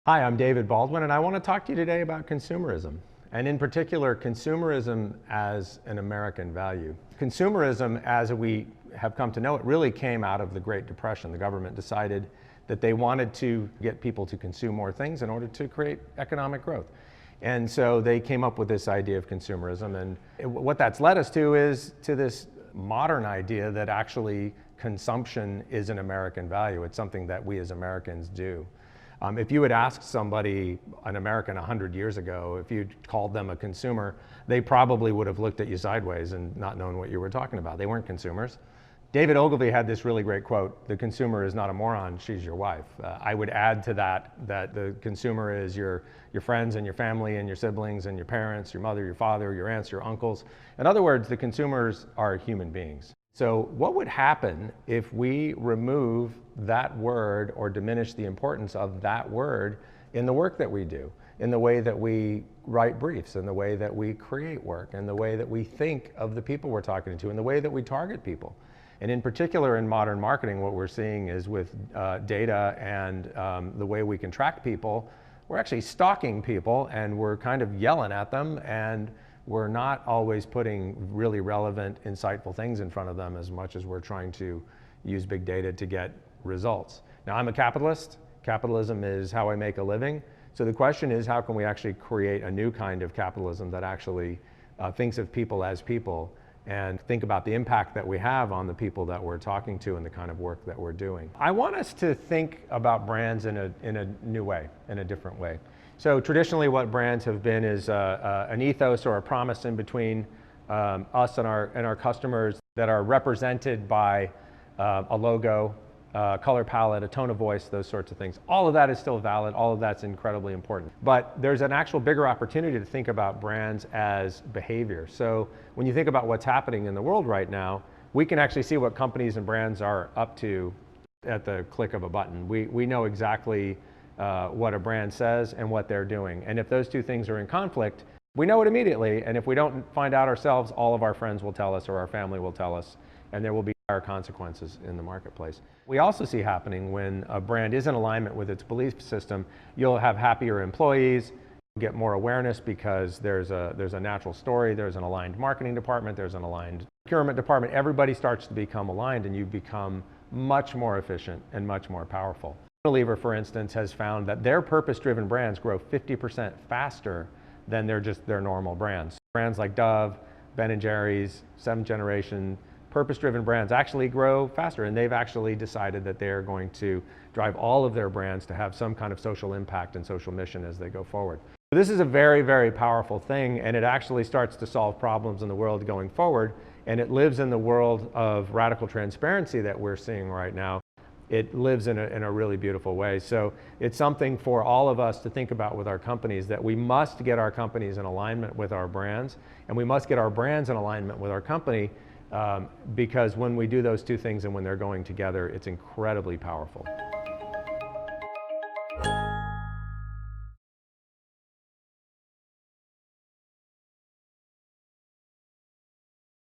Hi, I'm David Baldwin, and I want to talk to you today about consumerism, and in particular, consumerism as an American value. Consumerism, as we have come to know it, really came out of the Great Depression. The government decided that they wanted to get people to consume more things in order to create economic growth. And so they came up with this idea of consumerism, and what that's led us to is to this modern idea that actually consumption is an American value. It's something that we as Americans do. If you had asked somebody, an American 100 years ago, if you'd called them a consumer, they probably would have looked at you sideways and not known what you were talking about. They weren't consumers. David Ogilvy had this really great quote: "The consumer is not a moron, she's your wife." I would add to that the consumer is your friends and your family and your siblings and your parents, your mother, your father, your aunts, your uncles. In other words, the consumers are human beings. So what would happen if we remove that word or diminish the importance of that word in the work that we do, in the way that we write briefs, in the way that we create work, in the way that we think of the people we're talking to, in the way that we target people? And in particular in modern marketing, what we're seeing is with data and the way we can track people, we're actually stalking people and we're kind of yelling at them, and we're not always putting really relevant, insightful things in front of them as much as we're trying to use big data to get results. Now, I'm a capitalist. Capitalism is how I make a living. So the question is, how can we actually create a new kind of capitalism that actually thinks of people as people and think about the impact that we have on the people that we're talking to and the kind of work that we're doing? I want us to think about brands in a new way, in a different way. So traditionally what brands have been is an ethos or a promise in between us and our customers that are represented by a logo, color palette, a tone of voice, those sorts of things. All of that is still valid. All of that's incredibly important. But there's an actual bigger opportunity to think about brands as behavior. So when you think about what's happening in the world right now, we can actually see what companies and brands are up to at the click of a button. We know exactly what a brand says and what they're doing. And if those two things are in conflict, we know it immediately. And if we don't find out ourselves, all of our friends will tell us or our family will tell us, and there will be dire consequences in the marketplace. We also see happening when a brand is in alignment with its belief system, you'll have happier employees, you'll get more awareness because there's a natural story, there's an aligned marketing department, there's an aligned procurement department. Everybody starts to become aligned and you become much more efficient and much more powerful. Unilever, for instance, has found that their purpose-driven brands grow 50% faster than their normal brands. Brands like Dove, Ben & Jerry's, Seventh Generation, purpose-driven brands actually grow faster, and they've actually decided that they're going to drive all of their brands to have some kind of social impact and social mission as they go forward. So this is a very, very powerful thing, and it actually starts to solve problems in the world going forward, and it lives in the world of radical transparency that we're seeing right now. It lives in a really beautiful way. So it's something for all of us to think about with our companies, that we must get our companies in alignment with our brands, and we must get our brands in alignment with our company, because when we do those two things and when they're going together, it's incredibly powerful.